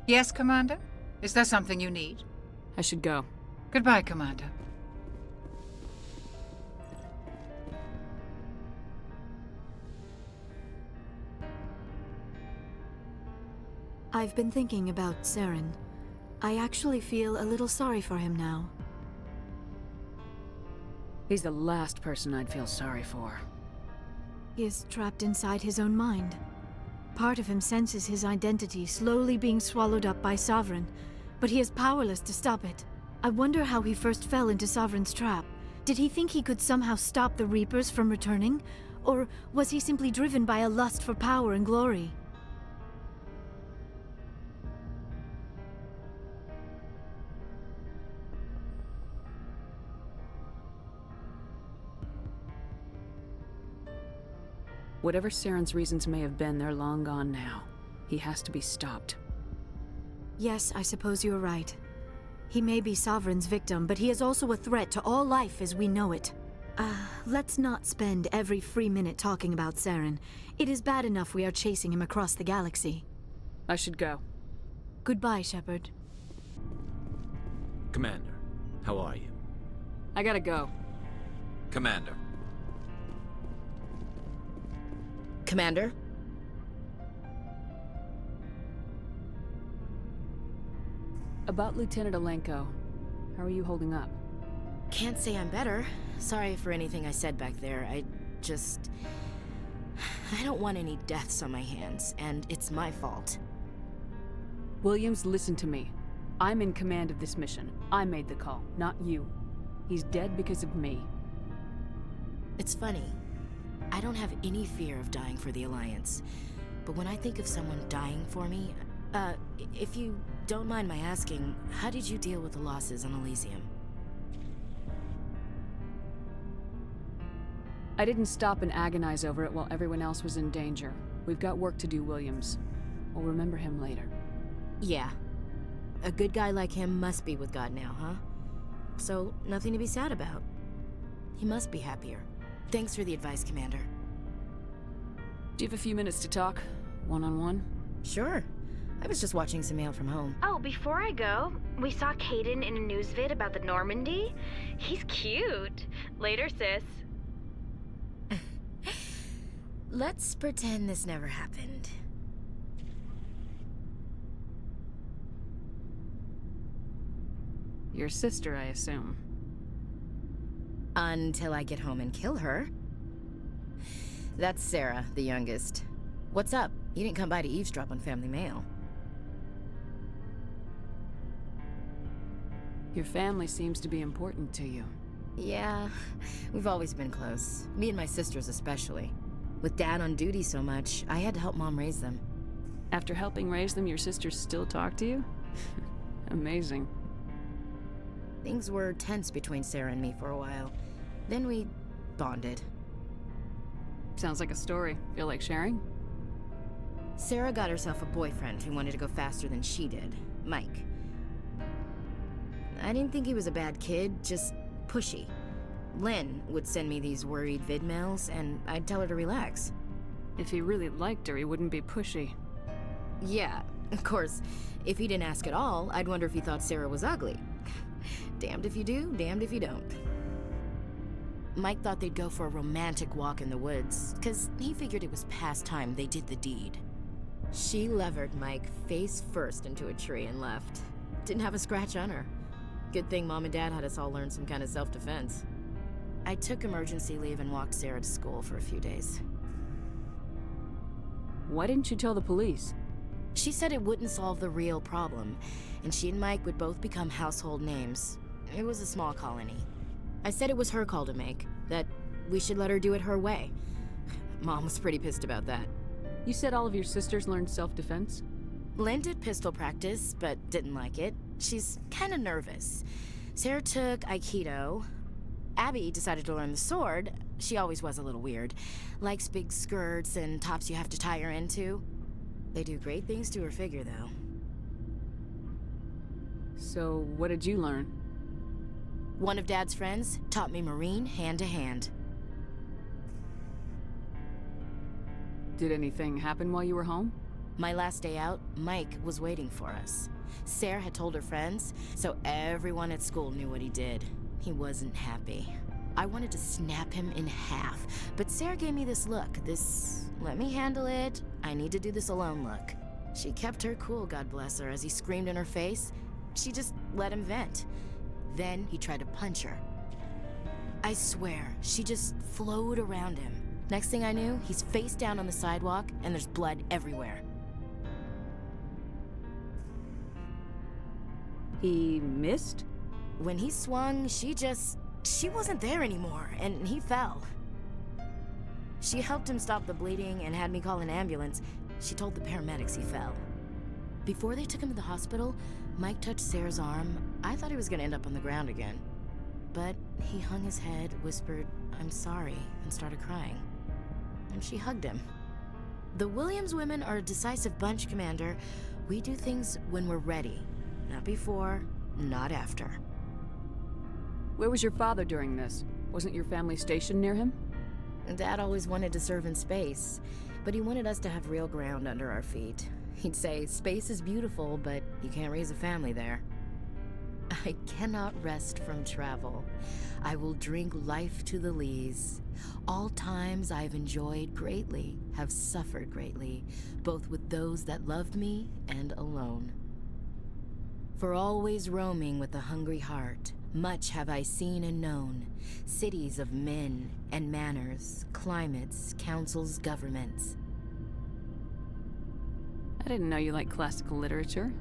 Yes, Commander? Is there something you need? I should go. Goodbye, Commander. I've been thinking about Saren. I actually feel a little sorry for him now. He's the last person I'd feel sorry for. He is trapped inside his own mind. Part of him senses his identity slowly being swallowed up by Sovereign, but he is powerless to stop it. I wonder how he first fell into Sovereign's trap. Did he think he could somehow stop the Reapers from returning? Or was he simply driven by a lust for power and glory? Whatever Saren's reasons may have been, they're long gone now. He has to be stopped. Yes, I suppose you're right. He may be Sovereign's victim, but he is also a threat to all life as we know it. Let's not spend every free minute talking about Saren. It is bad enough we are chasing him across the galaxy. I should go. Goodbye, Shepard. Commander, how are you? I gotta go. Commander. Commander? About Lieutenant Alenko, how are you holding up? Can't say I'm better. Sorry for anything I said back there. I don't want any deaths on my hands, and it's my fault. Williams, listen to me. I'm in command of this mission. I made the call, not you. He's dead because of me. It's funny. I don't have any fear of dying for the Alliance. But when I think of someone dying for me, if you don't mind my asking, how did you deal with the losses on Elysium? I didn't stop and agonize over it while everyone else was in danger. We've got work to do, Williams. We'll remember him later. Yeah. A good guy like him must be with God now, huh? So, nothing to be sad about. He must be happier. Thanks for the advice, Commander. Do you have a few minutes to talk? One-on-one? Sure. I was just watching some mail from home. Oh, before I go, we saw Kaidan in a news vid about the Normandy. He's cute. Later, sis. Let's pretend this never happened. Your sister, I assume. Until I get home and kill her. That's Sarah, the youngest. What's up? You didn't come by to eavesdrop on family mail. Your family seems to be important to you. Yeah, we've always been close. Me and my sisters especially. With Dad on duty so much, I had to help Mom raise them. After helping raise them, your sisters still talk to you? Amazing. Things were tense between Sarah and me for a while. Then we bonded. Sounds like a story. Feel like sharing? Sarah got herself a boyfriend who wanted to go faster than she did, Mike. I didn't think he was a bad kid, just pushy. Lynn would send me these worried vid mails, and I'd tell her to relax. If he really liked her, he wouldn't be pushy. Yeah, of course. If he didn't ask at all, I'd wonder if he thought Sarah was ugly. Damned if you do, damned if you don't. Mike thought they'd go for a romantic walk in the woods, because he figured it was past time they did the deed. She levered Mike face first into a tree and left. Didn't have a scratch on her. Good thing Mom and Dad had us all learn some kind of self-defense. I took emergency leave and walked Sarah to school for a few days. Why didn't you tell the police? She said it wouldn't solve the real problem, and she and Mike would both become household names. It was a small colony. I said it was her call to make, that we should let her do it her way. Mom was pretty pissed about that. You said all of your sisters learned self-defense? Lynn did pistol practice, but didn't like it. She's kind of nervous. Sarah took Aikido. Abby decided to learn the sword. She always was a little weird. Likes big skirts and tops you have to tie her into. They do great things to her figure, though. So, what did you learn? One of Dad's friends taught me Marine hand-to-hand. Did anything happen while you were home? My last day out, Mike was waiting for us. Sarah had told her friends, so everyone at school knew what he did. He wasn't happy. I wanted to snap him in half, but Sarah gave me this look, this let me handle it, I need to do this alone look. She kept her cool, God bless her, as he screamed in her face. She just let him vent. Then he tried to punch her. I swear, she just flowed around him. Next thing I knew, he's face down on the sidewalk and there's blood everywhere. He missed? When he swung, she wasn't there anymore, and he fell. She helped him stop the bleeding and had me call an ambulance. She told the paramedics he fell. Before they took him to the hospital, Mike touched Sarah's arm. I thought he was gonna end up on the ground again. But he hung his head, whispered, "I'm sorry," and started crying. And she hugged him. The Williams women are a decisive bunch, Commander. We do things when we're ready. Not before, not after. Where was your father during this? Wasn't your family stationed near him? Dad always wanted to serve in space, but he wanted us to have real ground under our feet. He'd say, space is beautiful, but you can't raise a family there. I cannot rest from travel. I will drink life to the lees. All times I've enjoyed greatly, have suffered greatly, both with those that loved me and alone. For always roaming with a hungry heart, much have I seen and known, cities of men and manners, climates, councils, governments. I didn't know you liked classical literature.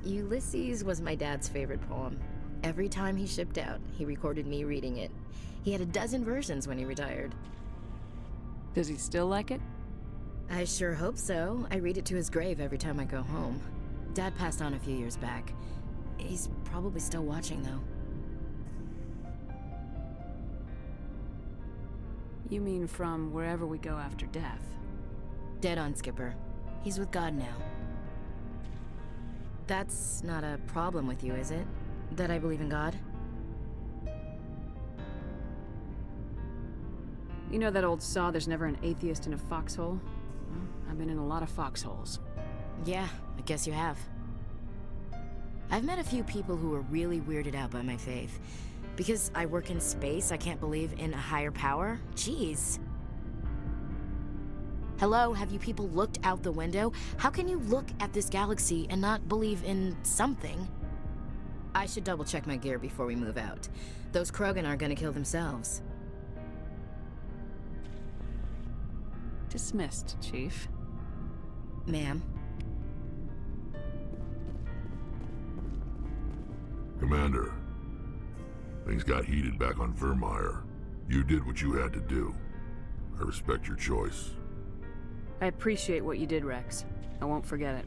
Ulysses was my dad's favorite poem. Every time he shipped out, he recorded me reading it. He had a dozen versions when he retired. Does he still like it? I sure hope so. I read it to his grave every time I go home. Dad passed on a few years back. He's probably still watching, though. You mean from wherever we go after death? Dead on, Skipper. He's with God now. That's not a problem with you, is it? That I believe in God? You know that old saw, there's never an atheist in a foxhole? Well, I've been in a lot of foxholes. Yeah, I guess you have. I've met a few people who are really weirded out by my faith. Because I work in space, I can't believe in a higher power? Jeez. Hello, have you people looked out the window? How can you look at this galaxy and not believe in something? I should double check my gear before we move out. Those Krogan aren't gonna kill themselves. Dismissed, Chief. Ma'am. Commander, things got heated back on Vermeer. You did what you had to do. I respect your choice. I appreciate what you did, Wrex. I won't forget it.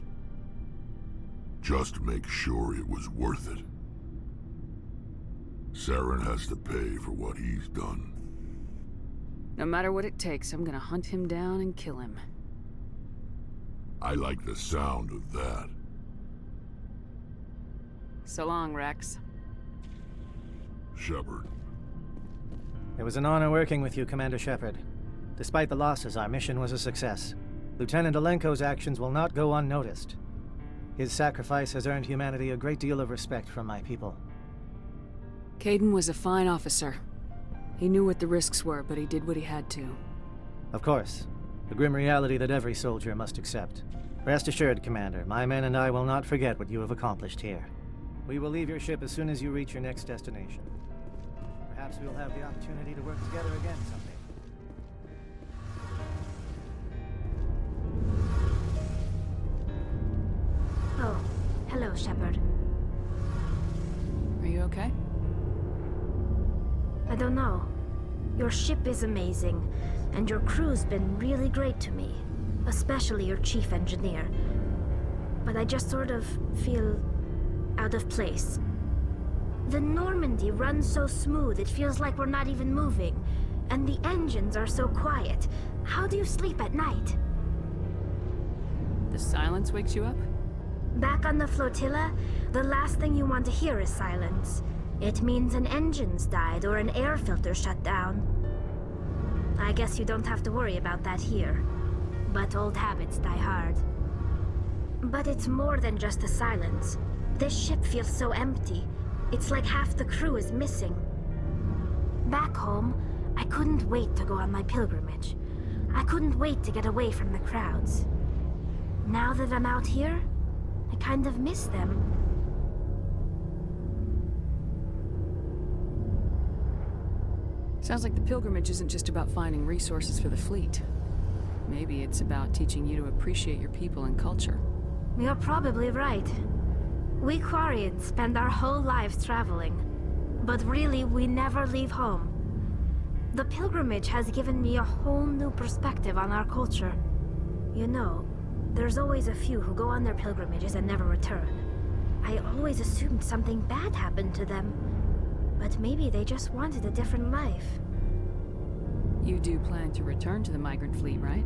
Just make sure it was worth it. Saren has to pay for what he's done. No matter what it takes, I'm gonna hunt him down and kill him. I like the sound of that. So long, Wrex. Shepard. It was an honor working with you, Commander Shepard. Despite the losses, our mission was a success. Lieutenant Alenko's actions will not go unnoticed. His sacrifice has earned humanity a great deal of respect from my people. Kaidan was a fine officer. He knew what the risks were, but he did what he had to. Of course. The grim reality that every soldier must accept. Rest assured, Commander, my men and I will not forget what you have accomplished here. We will leave your ship as soon as you reach your next destination. Perhaps we will have the opportunity to work together again someday. Oh, hello, Shepard. Are you okay? I don't know. Your ship is amazing, and your crew's been really great to me. Especially your chief engineer. But I just sort of feel out of place. The Normandy runs so smooth it feels like we're not even moving. And the engines are so quiet. How do you sleep at night? The silence wakes you up? Back on the flotilla, the last thing you want to hear is silence. It means an engine's died or an air filter shut down. I guess you don't have to worry about that here. But old habits die hard. But it's more than just the silence. This ship feels so empty. It's like half the crew is missing. Back home, I couldn't wait to go on my pilgrimage. I couldn't wait to get away from the crowds. Now that I'm out here, I kind of miss them. Sounds like the pilgrimage isn't just about finding resources for the fleet. Maybe it's about teaching you to appreciate your people and culture. You're probably right. We Quarians spend our whole lives traveling, but really we never leave home. The pilgrimage has given me a whole new perspective on our culture. You know, there's always a few who go on their pilgrimages and never return. I always assumed something bad happened to them, but maybe they just wanted a different life. You do plan to return to the migrant fleet, right?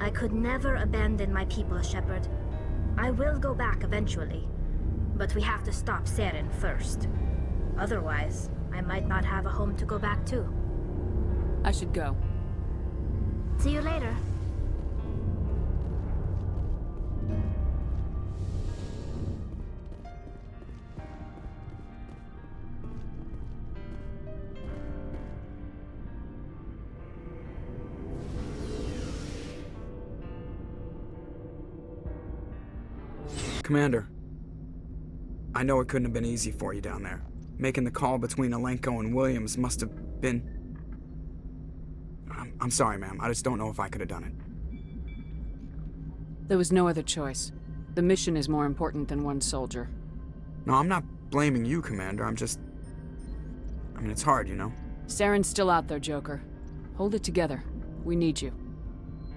I could never abandon my people, Shepard. I will go back eventually, but we have to stop Saren first. Otherwise, I might not have a home to go back to. I should go. See you later. Commander, I know it couldn't have been easy for you down there. Making the call between Alenko and Williams must have been... I'm sorry, ma'am. I just don't know if I could have done it. There was no other choice. The mission is more important than one soldier. No, I'm not blaming you, Commander. I'm just... I mean, it's hard, you know? Saren's still out there, Joker. Hold it together. We need you.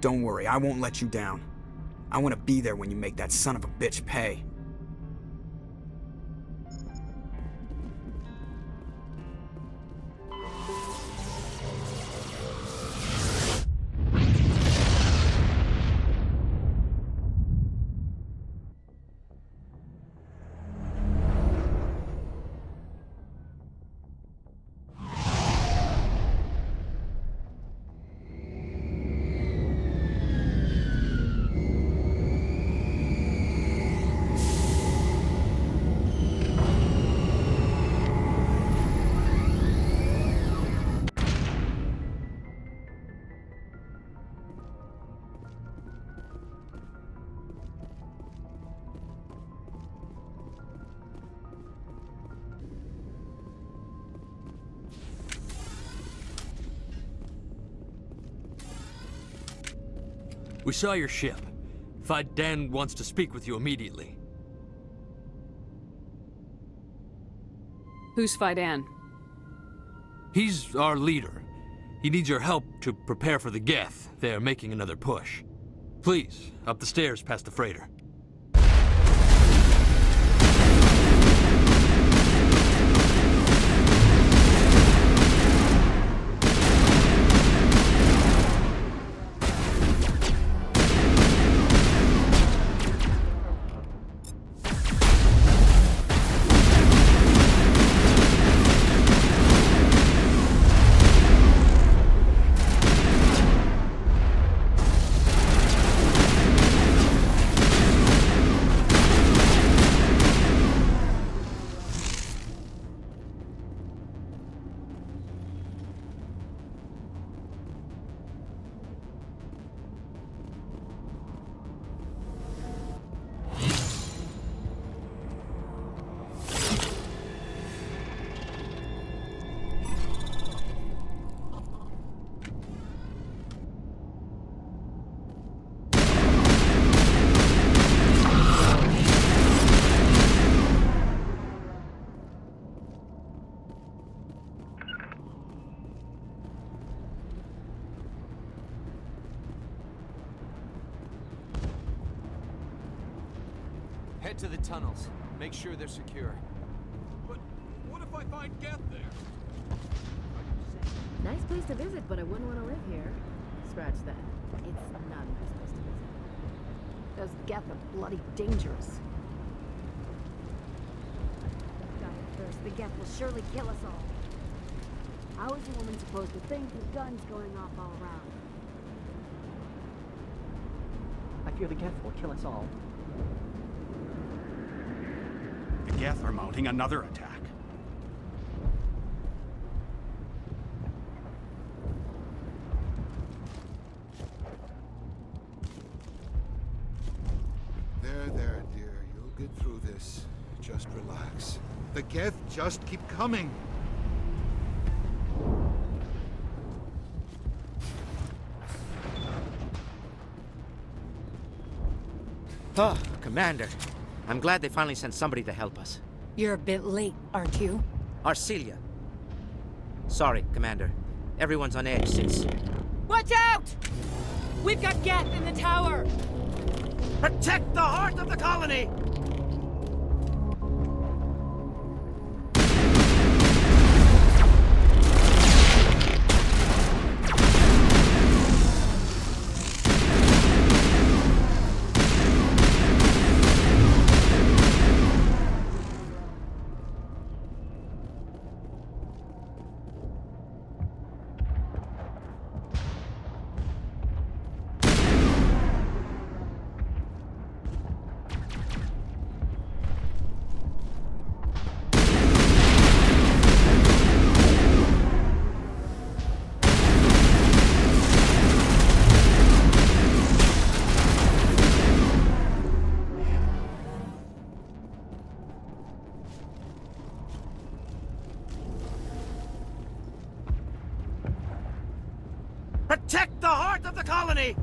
Don't worry, I won't let you down. I want to be there when you make that son of a bitch pay. We saw your ship. Fai Dan wants to speak with you immediately. Who's Fai Dan? He's our leader. He needs your help to prepare for the Geth. They're making another push. Please, up the stairs past the freighter. Head to the tunnels. Make sure they're secure. But what if I find Geth there? Nice place to visit, but I wouldn't want to live here. Scratch that. It's not a nice place to visit. Those Geth are bloody dangerous. Die first, the Geth will surely kill us all. How is a woman supposed to think with guns going off all around? I fear the Geth will kill us all. The Geth are mounting another attack. There, dear. You'll get through this. Just relax. The Geth just keep coming. Oh, Commander. I'm glad they finally sent somebody to help us. You're a bit late, aren't you? Arcelia. Sorry, Commander. Everyone's on edge since... Watch out! We've got Geth in the tower! Protect the heart of the colony! Protect the heart of the colony!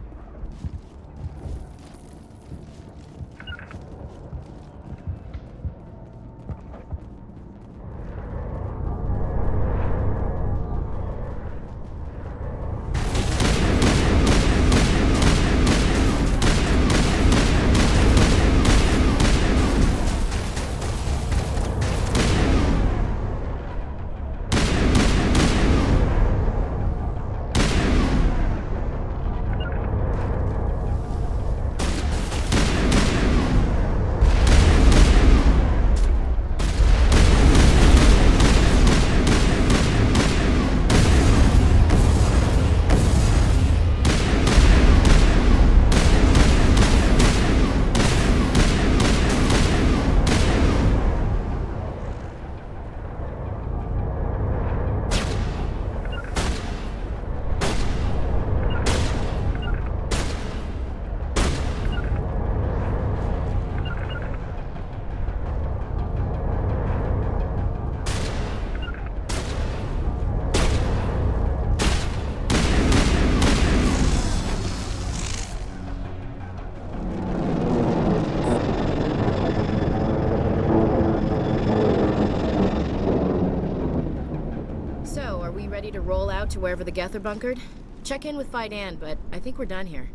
To roll out to wherever the Geth are bunkered? Check in with Fai Dan, but I think we're done here.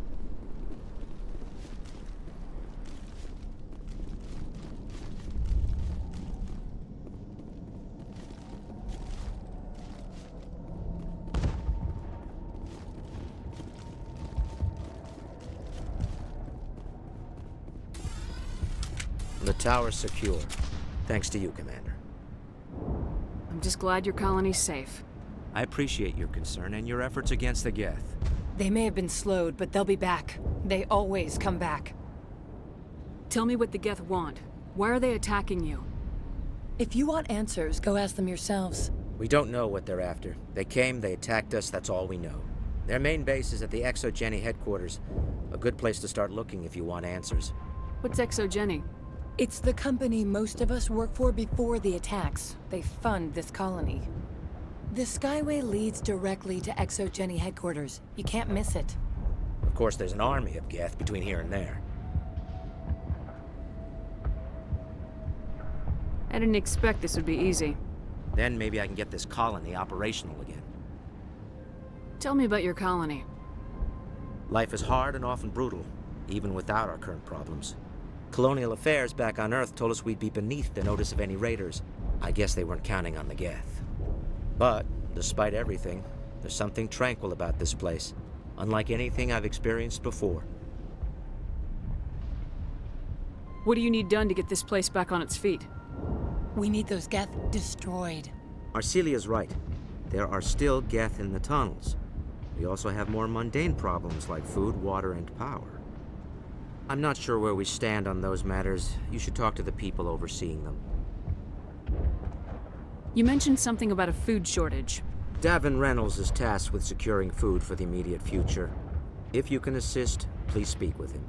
The tower's secure. Thanks to you, Commander. I'm just glad your colony's safe. I appreciate your concern and your efforts against the Geth. They may have been slowed, but they'll be back. They always come back. Tell me what the Geth want. Why are they attacking you? If you want answers, go ask them yourselves. We don't know what they're after. They came, they attacked us, that's all we know. Their main base is at the Exogeny headquarters. A good place to start looking if you want answers. What's Exogeny? It's the company most of us work for before the attacks. They fund this colony. The Skyway leads directly to Exogeny headquarters. You can't miss it. Of course, there's an army of Geth between here and there. I didn't expect this would be easy. Then maybe I can get this colony operational again. Tell me about your colony. Life is hard and often brutal, even without our current problems. Colonial affairs back on Earth told us we'd be beneath the notice of any raiders. I guess they weren't counting on the Geth. But, despite everything, there's something tranquil about this place, unlike anything I've experienced before. What do you need done to get this place back on its feet? We need those Geth destroyed. Arcelia's right. There are still Geth in the tunnels. We also have more mundane problems like food, water, and power. I'm not sure where we stand on those matters. You should talk to the people overseeing them. You mentioned something about a food shortage. Davin Reynolds is tasked with securing food for the immediate future. If you can assist, please speak with him.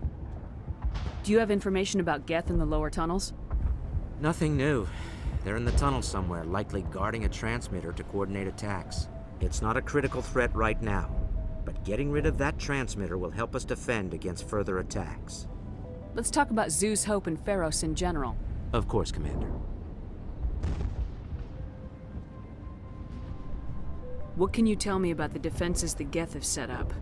Do you have information about Geth in the lower tunnels? Nothing new. They're in the tunnel somewhere, likely guarding a transmitter to coordinate attacks. It's not a critical threat right now, but getting rid of that transmitter will help us defend against further attacks. Let's talk about Zoo's Hope and Feros in general. Of course, Commander. What can you tell me about the defenses the Geth have set up?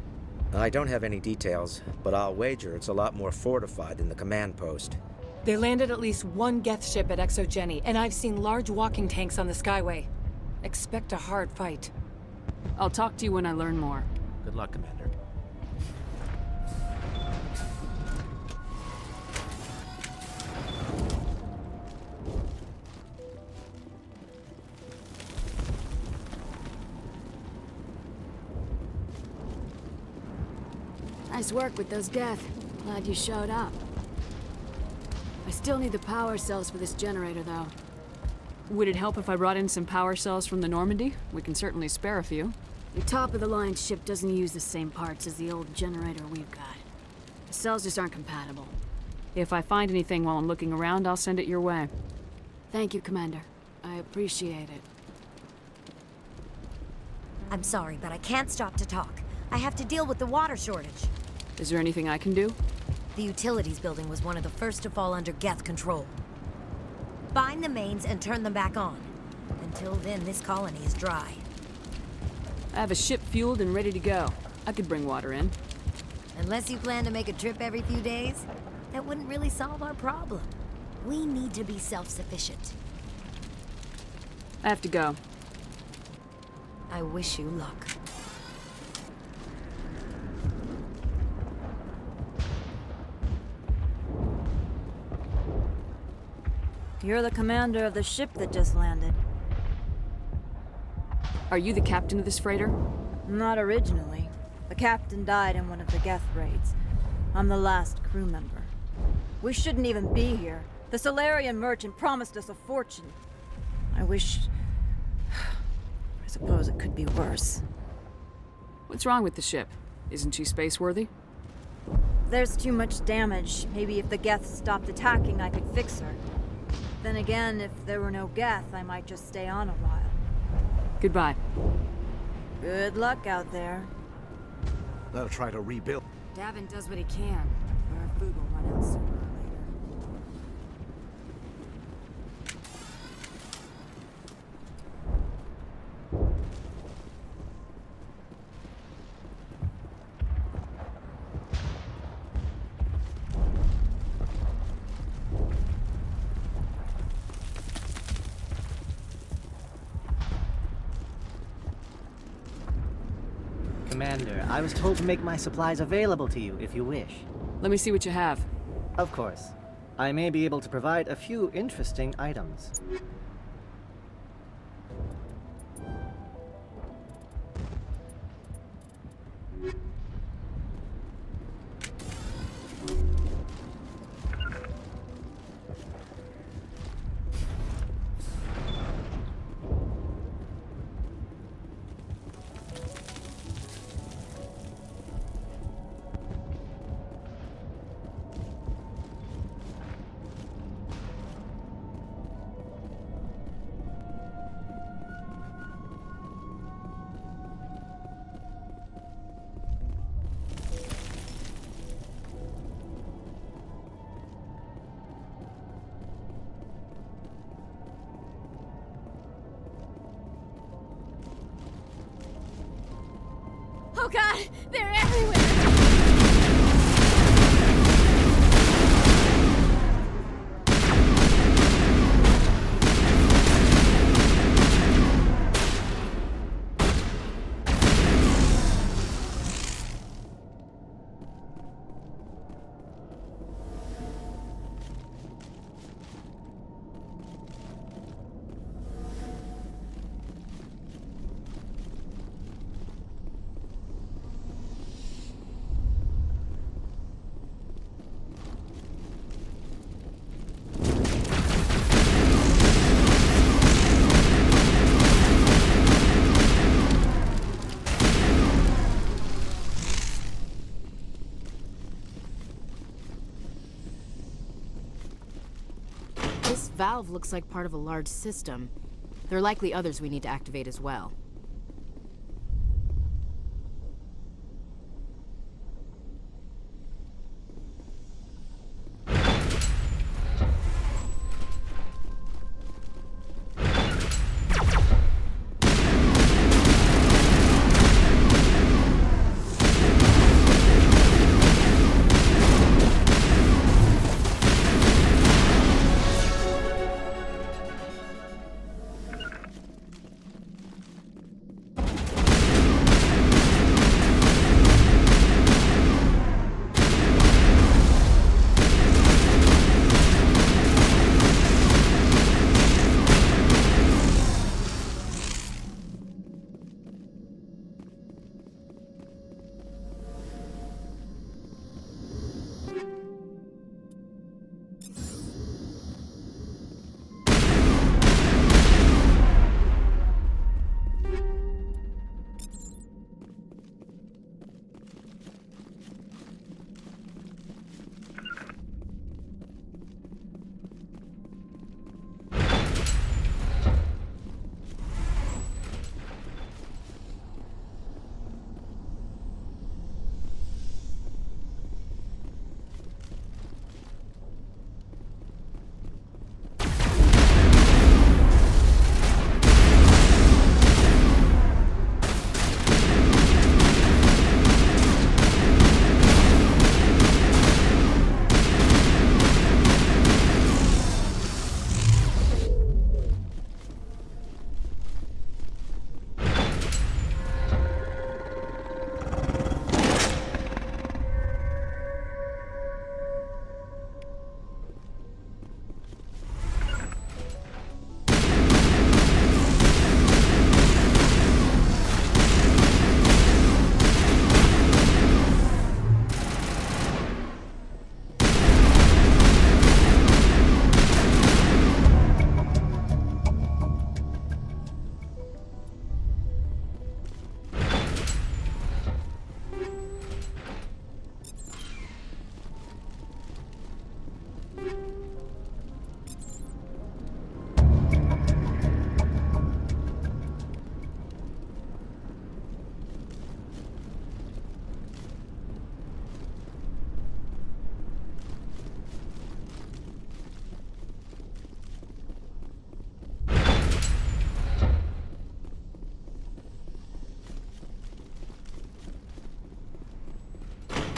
I don't have any details, but I'll wager it's a lot more fortified than the command post. They landed at least one Geth ship at Exogeny, and I've seen large walking tanks on the Skyway. Expect a hard fight. I'll talk to you when I learn more. Good luck, Commander. Nice work with those Geth. Glad you showed up. I still need the power cells for this generator, though. Would it help if I brought in some power cells from the Normandy? We can certainly spare a few. Your top-of-the-line ship doesn't use the same parts as the old generator we've got. The cells just aren't compatible. If I find anything while I'm looking around, I'll send it your way. Thank you, Commander. I appreciate it. I'm sorry, but I can't stop to talk. I have to deal with the water shortage. Is there anything I can do? The utilities building was one of the first to fall under Geth control. Find the mains and turn them back on. Until then, this colony is dry. I have a ship fueled and ready to go. I could bring water in. Unless you plan to make a trip every few days, that wouldn't really solve our problem. We need to be self-sufficient. I have to go. I wish you luck. You're the commander of the ship that just landed. Are you the captain of this freighter? Not originally. The captain died in one of the Geth raids. I'm the last crew member. We shouldn't even be here. The Solarian merchant promised us a fortune. I suppose it could be worse. What's wrong with the ship? Isn't she space-worthy? There's too much damage. Maybe if the Geth stopped attacking, I could fix her. Then again, if there were no Geth, I might just stay on a while. Goodbye. Good luck out there. They'll try to rebuild. Davin does what he can. Our food will run out sooner or later. Commander, I was told to make my supplies available to you if you wish. Let me see what you have. Of course. I may be able to provide a few interesting items. Oh god, they're everywhere! valve looks like part of a large system. There are likely others we need to activate as well.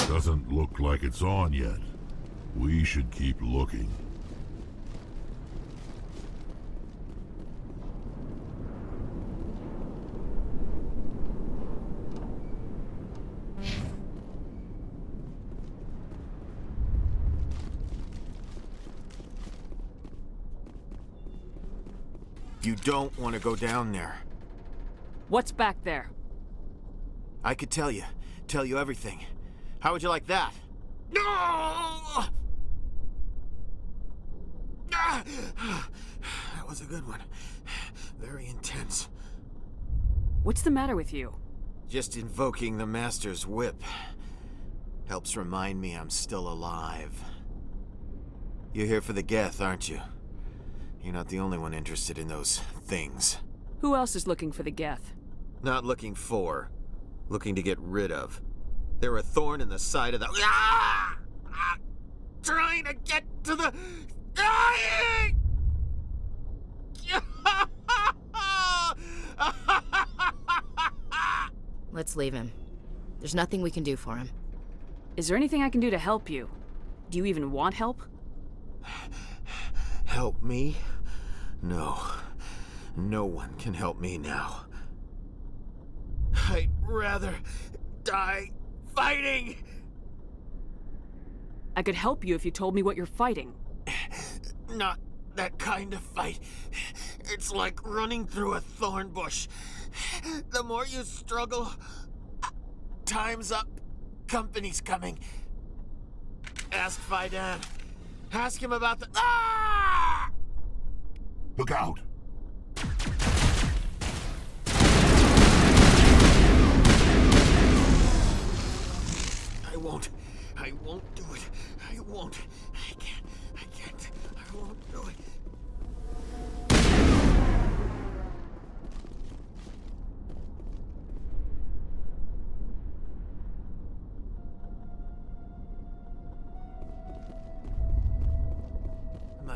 Doesn't look like it's on yet. We should keep looking. You don't want to go down there. What's back there? I could tell you everything. How would you like that? No! That was a good one. Very intense. What's the matter with you? Just invoking the Master's whip helps remind me I'm still alive. You're here for the Geth, aren't you? You're not the only one interested in those things. Who else is looking for the Geth? Not looking for. Looking to get rid of. They're a thorn in the side of the... Trying to get to the... Let's leave him. There's nothing we can do for him. Is there anything I can do to help you? Do you even want help? Help me? No. No one can help me now. I'd rather die fighting! I could help you if you told me what you're fighting. Not that kind of fight. It's like running through a thorn bush. The more you struggle, time's up. Company's coming. Ask Fai Dan. Ask him about the... Ah! Look out! I won't do it. I won't. I can't. I won't do it.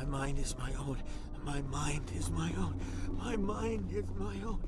My mind is my own. My mind is my own. My mind is my own.